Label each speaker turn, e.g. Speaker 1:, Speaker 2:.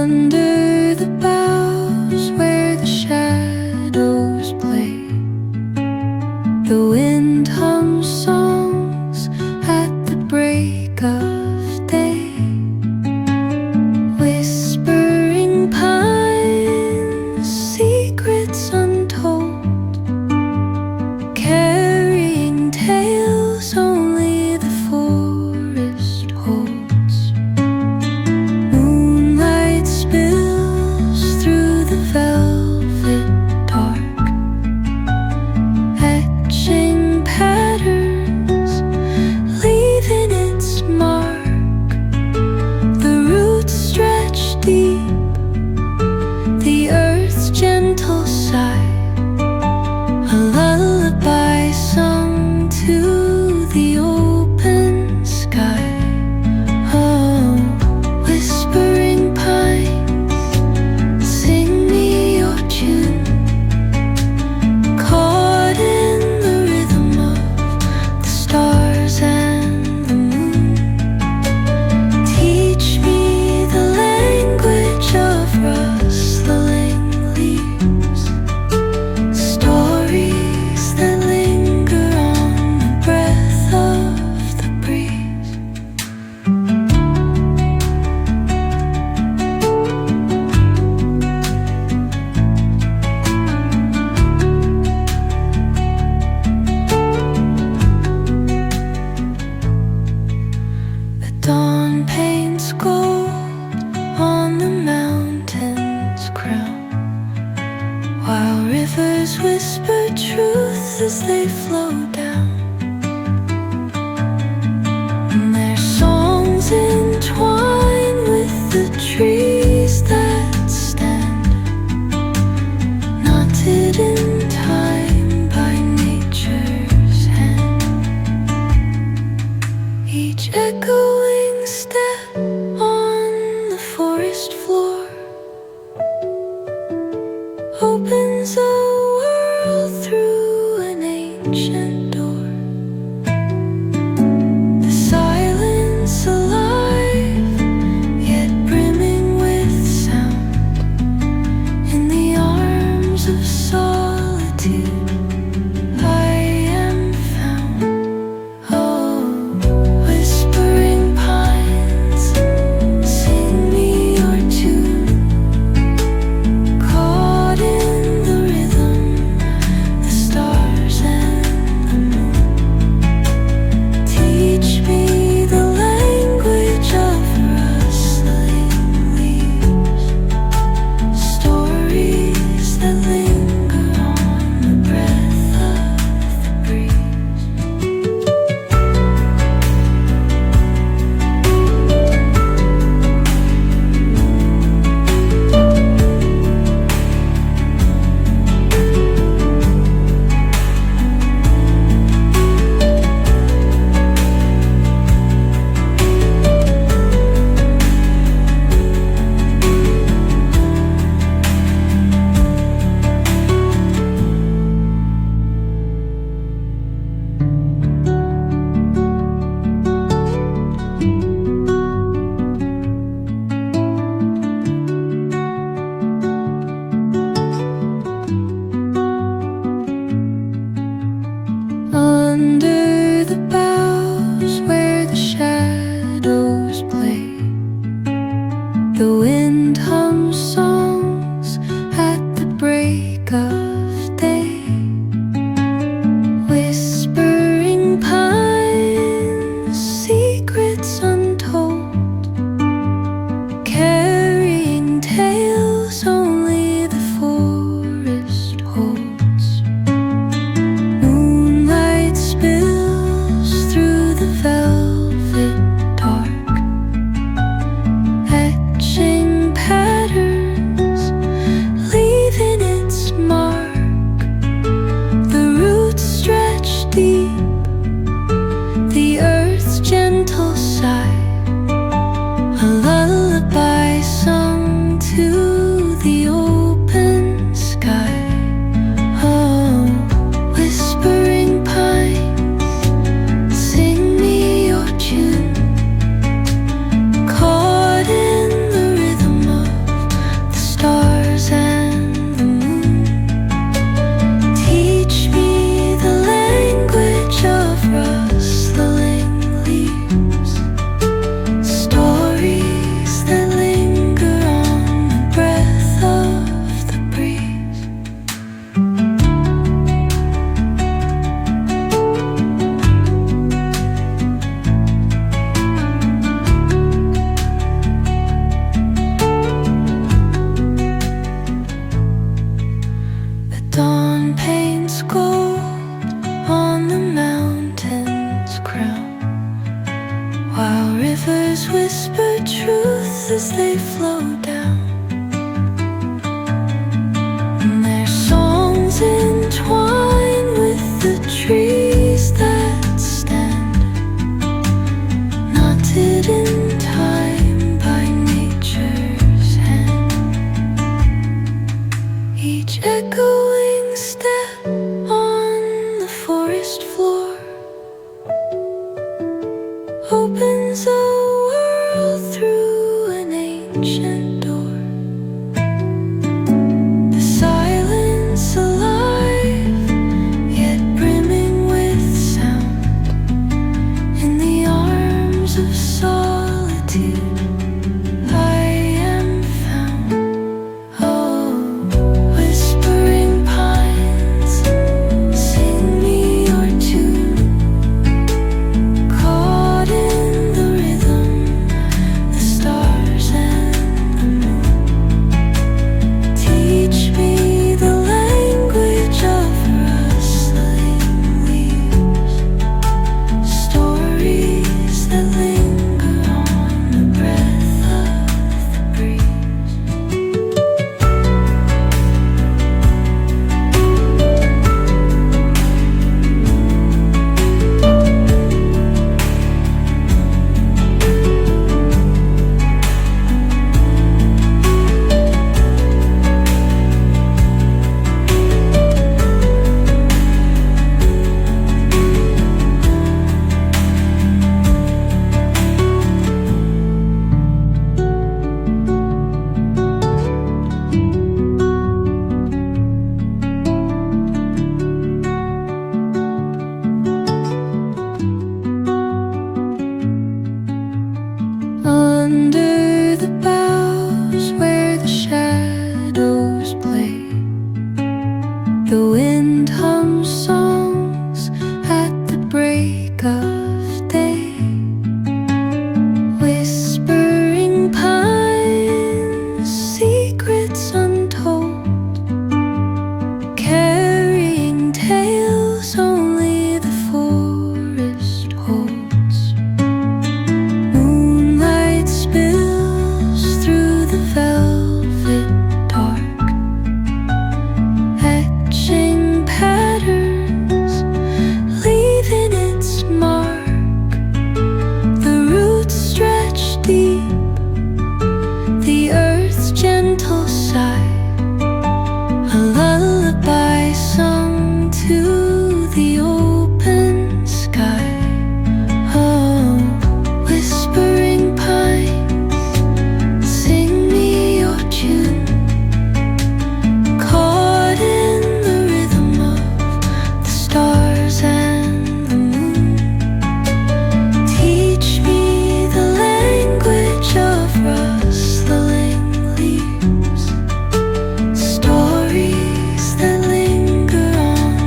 Speaker 1: Under the boughs where the shadows play, the wind hums songs at the break of day. Whispering pines, secrets untold, carrying tales only the forest holds. Moonlight spills through the velvet dark, etching patterns, leaving its mark. The roots stretch deep, the earth's gentle sigh, a lullaby sung to the open sky. Oh, whispering pines, sing me your tune, caught in the rhythm of the stars and the moon. Teach me the language of rustling leaves, stories that linger on the breath of the breeze. The dawn paints gold on the mountain's crown, while rivers whisper truth as they flow down. And their songs entwine with the trees that stand, knotted in time by nature's hand. Each echoing step on the forest floor opens a world through an ancient door. The silence alive, yet brimming with sound. In the arms of solitude I am found. Oh, whispering pines, sing me your tune, caught in the rhythm, the stars and the moon. Teach me the language of rustling leaves, stories that linger on the breath of the breeze. Under the boughs where the shadows play, the wind hums songs